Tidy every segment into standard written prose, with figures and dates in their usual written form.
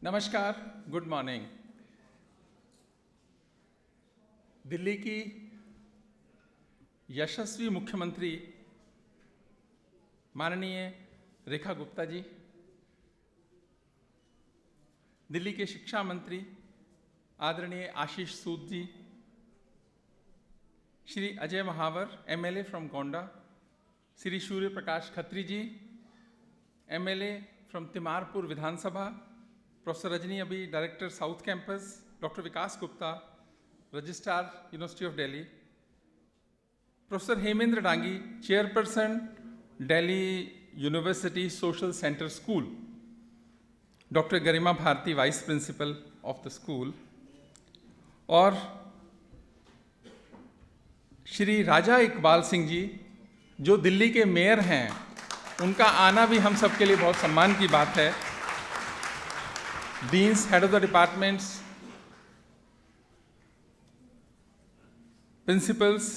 नमस्कार, good morning. Delhi की यशस्वी मुख्यमंत्री माननीय रेखा गुप्ता जी, दिल्ली के शिक्षा मंत्री आदरणीय Ashish Sood ji, Shri Ajay Mahawar MLA from Gonda, Shri Surya Prakash Khatri ji MLA from Timarpur विधानसभा, professor Rajni Abbi director south campus, doctor Vikas Gupta registrar university of Delhi, professor Hemendra Dangi chairperson Delhi university social centre school, doctor Garima Bharti vice principal of the school, और श्री राजा इकबाल सिंह जी जो दिल्ली के मेयर हैं, उनका आना भी हम सबके लिए बहुत सम्मान की बात है। Deans, head of the departments, principles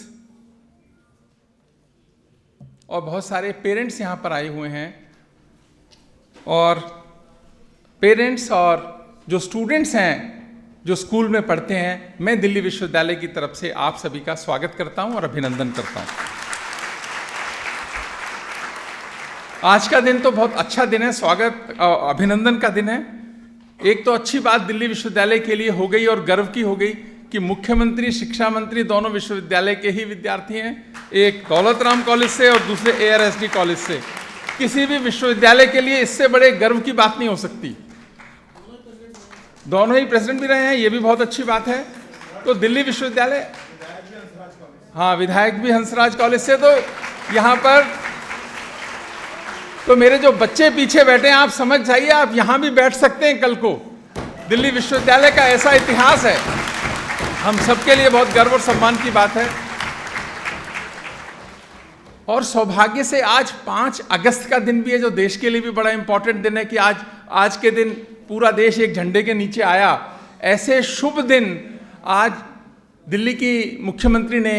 और बहुत सारे पेरेंट्स यहाँ पर आए हुए हैं। और पेरेंट्स और जो स्टूडेंट्स हैं जो स्कूल में पढ़ते हैं, मैं दिल्ली विश्वविद्यालय की तरफ से आप सभी का स्वागत करता हूँ और अभिनंदन करता हूँ। आज का दिन तो बहुत अच्छा दिन है, स्वागत अभिनंदन का दिन है। एक तो अच्छी बात दिल्ली विश्वविद्यालय के लिए हो गई और गर्व की हो गई कि मुख्यमंत्री, शिक्षा मंत्री दोनों विश्वविद्यालय के ही विद्यार्थी हैं, एक दौलत राम कॉलेज से और दूसरे ARSD कॉलेज से। किसी भी विश्वविद्यालय के लिए इससे बड़े गर्व की बात नहीं हो सकती। दोनों ही प्रेसिडेंट भी रहे हैं, ये भी बहुत अच्छी बात है। तो दिल्ली विश्वविद्यालय, हाँ, विधायक भी हंसराज कॉलेज से। तो यहाँ पर तो मेरे जो बच्चे पीछे बैठे हैं, आप समझ जाइए, आप यहां भी बैठ सकते हैं कल को। दिल्ली विश्वविद्यालय का ऐसा इतिहास है, हम सबके लिए बहुत गर्व और सम्मान की बात है। और सौभाग्य से आज 5 अगस्त का दिन भी है, जो देश के लिए भी बड़ा इंपॉर्टेंट दिन है कि आज के दिन पूरा देश एक झंडे के नीचे आया। ऐसे शुभ दिन आज दिल्ली की मुख्यमंत्री ने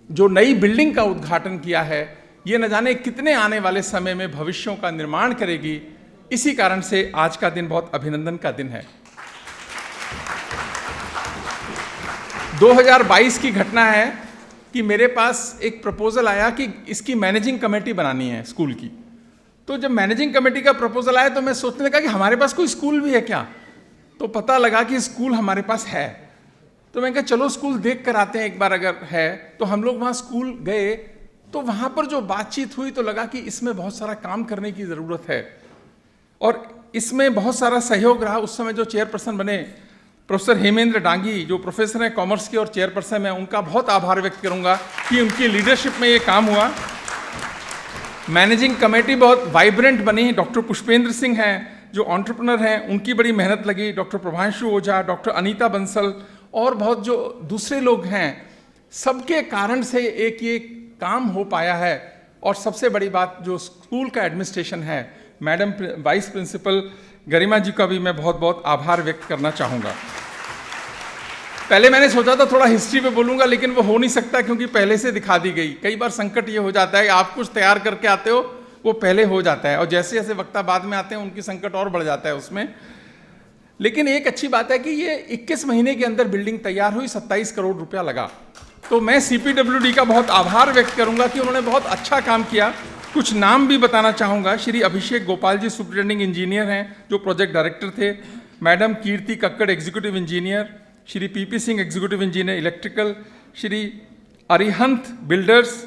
जो नई बिल्डिंग का उद्घाटन किया है, ये न जाने कितने आने वाले समय में भविष्यों का निर्माण करेगी। इसी कारण से आज का दिन बहुत अभिनंदन का दिन है। 2022 की घटना है कि मेरे पास एक प्रपोजल आया कि इसकी मैनेजिंग कमेटी बनानी है स्कूल की। तो जब मैनेजिंग कमेटी का प्रपोजल आया तो मैं सोचने लगा कि हमारे पास कोई स्कूल भी है क्या। तो पता लगा कि स्कूल हमारे पास है। तो मैं कहा चलो स्कूल देख कर आते हैं एक बार, अगर है तो। हम लोग वहाँ स्कूल गए तो वहाँ पर जो बातचीत हुई तो लगा कि इसमें बहुत सारा काम करने की ज़रूरत है और इसमें बहुत सारा सहयोग रहा। उस समय जो चेयरपर्सन बने प्रोफेसर हेमेंद्र डांगी, जो प्रोफेसर हैं कॉमर्स के और चेयरपर्सन, मैं उनका बहुत आभार व्यक्त करूंगा कि उनकी लीडरशिप में ये काम हुआ। मैनेजिंग कमेटी बहुत वाइब्रेंट बनी। डॉक्टर पुष्पेंद्र सिंह हैं जो एंटरप्रेन्योर हैं, उनकी बड़ी मेहनत लगी। डॉक्टर प्रभांशु ओझा, डॉक्टर अनीता बंसल और बहुत जो दूसरे लोग हैं, सबके कारण से एक ये काम हो पाया है। और सबसे बड़ी बात, जो स्कूल का एडमिनिस्ट्रेशन है, मैडम वाइस प्रिंसिपल गरिमा जी का भी मैं बहुत बहुत आभार व्यक्त करना चाहूँगा। पहले मैंने सोचा था थोड़ा हिस्ट्री पे बोलूँगा, लेकिन वो हो नहीं सकता क्योंकि पहले से दिखा दी गई। कई बार संकट ये हो जाता है कि आप कुछ तैयार करके आते हो, वो पहले हो जाता है, और जैसे जैसे वक्ता बाद में आते हैं उनकी संकट और बढ़ जाता है उसमें। लेकिन एक अच्छी बात है कि ये 21 महीने के अंदर बिल्डिंग तैयार हुई, 27 करोड़ रुपया लगा। तो मैं CPWD का बहुत आभार व्यक्त करूंगा कि उन्होंने बहुत अच्छा काम किया। कुछ नाम भी बताना चाहूँगा। श्री अभिषेक गोपाल जी सुपरिटेंडिंग इंजीनियर हैं, जो प्रोजेक्ट डायरेक्टर थे। Madam Kirti Kakkar executive engineer, Shri PP Singh executive engineer electrical, Shri Arihant builders,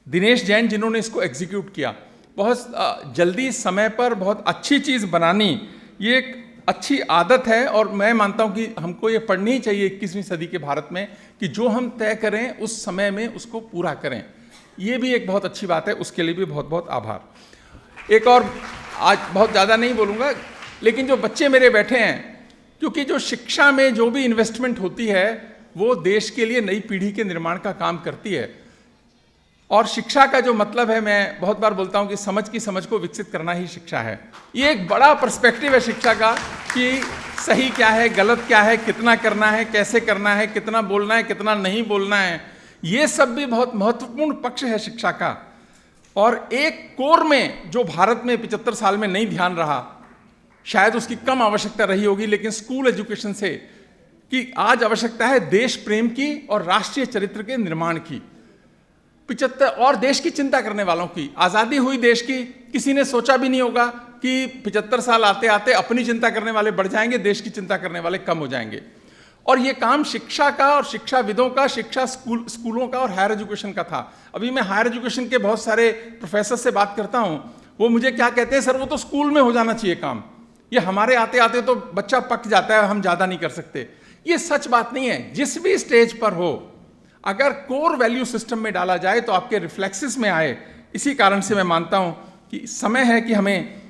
Dinesh Jain जिन्होंने इसको एग्जीक्यूट किया। बहुत जल्दी, समय पर बहुत अच्छी चीज़ बनानी, ये एक अच्छी आदत है। और मैं मानता हूं कि हमको ये पढ़नी ही चाहिए 21वीं सदी के भारत में कि जो हम तय करें उस समय में उसको पूरा करें। ये भी एक बहुत अच्छी बात है, उसके लिए भी बहुत बहुत आभार। एक और, आज बहुत ज़्यादा नहीं बोलूँगा, लेकिन जो बच्चे मेरे बैठे हैं, क्योंकि जो शिक्षा में जो भी इन्वेस्टमेंट होती है वो देश के लिए नई पीढ़ी के निर्माण का काम करती है। और शिक्षा का जो मतलब है, मैं बहुत बार बोलता हूं कि समझ की समझ को विकसित करना ही शिक्षा है। ये एक बड़ा पर्सपेक्टिव है शिक्षा का कि सही क्या है, गलत क्या है, कितना करना है, कैसे करना है, कितना बोलना है, कितना नहीं बोलना है। ये सब भी बहुत महत्वपूर्ण पक्ष है शिक्षा का। और एक कोर में जो भारत में 75 साल में नहीं ध्यान रहा, शायद उसकी कम आवश्यकता रही होगी, लेकिन स्कूल एजुकेशन से कि आज आवश्यकता है देश प्रेम की और राष्ट्रीय चरित्र के निर्माण की। 75 और देश की चिंता करने वालों की। आज़ादी हुई देश की, किसी ने सोचा भी नहीं होगा कि 75 साल आते आते अपनी चिंता करने वाले बढ़ जाएंगे, देश की चिंता करने वाले कम हो जाएंगे। और ये काम शिक्षा का और शिक्षाविदों का, स्कूलों का और हायर एजुकेशन का था। अभी मैं हायर एजुकेशन के बहुत सारे प्रोफेसर से बात करता हूँ, वो मुझे क्या कहते हैं, सर वो तो स्कूल में हो जाना चाहिए काम, ये हमारे आते आते तो बच्चा पक जाता है, हम ज़्यादा नहीं कर सकते। ये सच बात नहीं है। जिस भी स्टेज पर हो, अगर कोर वैल्यू सिस्टम में डाला जाए तो आपके रिफ्लेक्सेस में आए। इसी कारण से मैं मानता हूं कि समय है कि हमें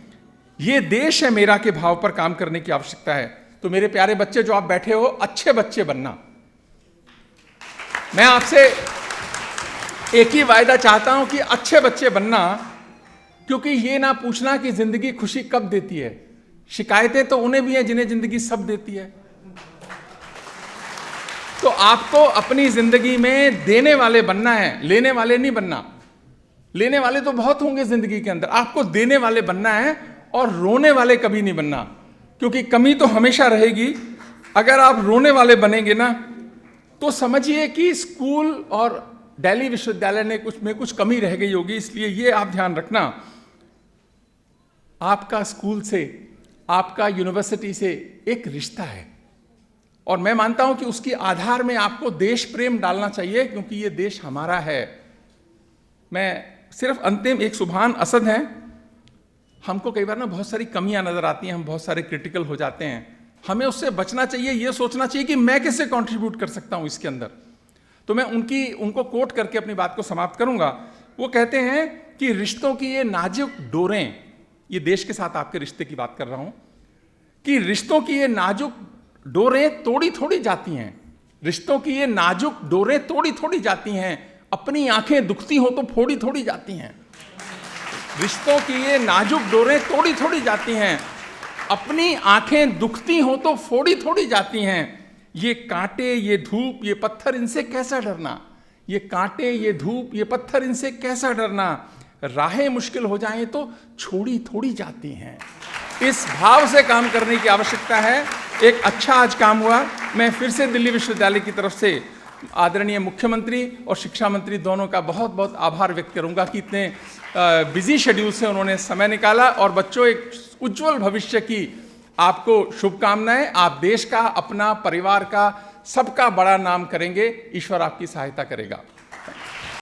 ये देश है मेरा के भाव पर काम करने की आवश्यकता है। तो मेरे प्यारे बच्चे जो आप बैठे हो, अच्छे बच्चे बनना। मैं आपसे एक ही वायदा चाहता हूं कि अच्छे बच्चे बनना, क्योंकि ये ना पूछना कि जिंदगी खुशी कब देती है। शिकायतें तो उन्हें भी हैं जिन्हें जिंदगी सब देती है। तो आपको अपनी जिंदगी में देने वाले बनना है, लेने वाले नहीं बनना। लेने वाले तो बहुत होंगे जिंदगी के अंदर, आपको देने वाले बनना है और रोने वाले कभी नहीं बनना, क्योंकि कमी तो हमेशा रहेगी। अगर आप रोने वाले बनेंगे ना, तो समझिए कि स्कूल और दिल्ली विश्वविद्यालय ने कुछ कमी रह गई होगी। इसलिए ये आप ध्यान रखना, आपका स्कूल से, आपका यूनिवर्सिटी से एक रिश्ता है, और मैं मानता हूं कि उसके आधार में आपको देश प्रेम डालना चाहिए, क्योंकि ये देश हमारा है। मैं सिर्फ अंतिम एक सुभान असद हैं, हमको कई बार ना बहुत सारी कमियां नजर आती हैं, हम बहुत सारे क्रिटिकल हो जाते हैं। हमें उससे बचना चाहिए, ये सोचना चाहिए कि मैं कैसे कंट्रीब्यूट कर सकता हूं इसके अंदर। तो मैं उनको कोट करके अपनी बात को समाप्त करूंगा। वो कहते हैं कि रिश्तों की ये नाजुक डोरें, ये देश के साथ आपके रिश्ते की बात कर रहा हूं, कि रिश्तों की ये नाजुक डोरें तोड़ी थोड़ी जाती हैं। रिश्तों की ये नाजुक डोरें तोड़ी थोड़ी जाती हैं, अपनी आंखें दुखती हो तो फोड़ी थोड़ी जाती हैं। रिश्तों की ये नाजुक डोरें तोड़ी थोड़ी जाती हैं, अपनी आंखें दुखती हो तो फोड़ी थोड़ी जाती हैं। ये कांटे, ये धूप, ये पत्थर, इनसे कैसा डरना। ये कांटे, ये धूप, ये पत्थर, इनसे कैसा डरना। राहें मुश्किल हो जाएं तो छोड़ी थोड़ी जाती हैं। इस भाव से काम करने की आवश्यकता है। एक अच्छा आज काम हुआ। मैं फिर से दिल्ली विश्वविद्यालय की तरफ से आदरणीय मुख्यमंत्री और शिक्षा मंत्री दोनों का बहुत बहुत आभार व्यक्त करूंगा कि इतने बिजी शेड्यूल से उन्होंने समय निकाला। और बच्चों, एक उज्जवल भविष्य की आपको शुभकामनाएं। आप देश का, अपना, परिवार का, सबका बड़ा नाम करेंगे। ईश्वर आपकी सहायता करेगा।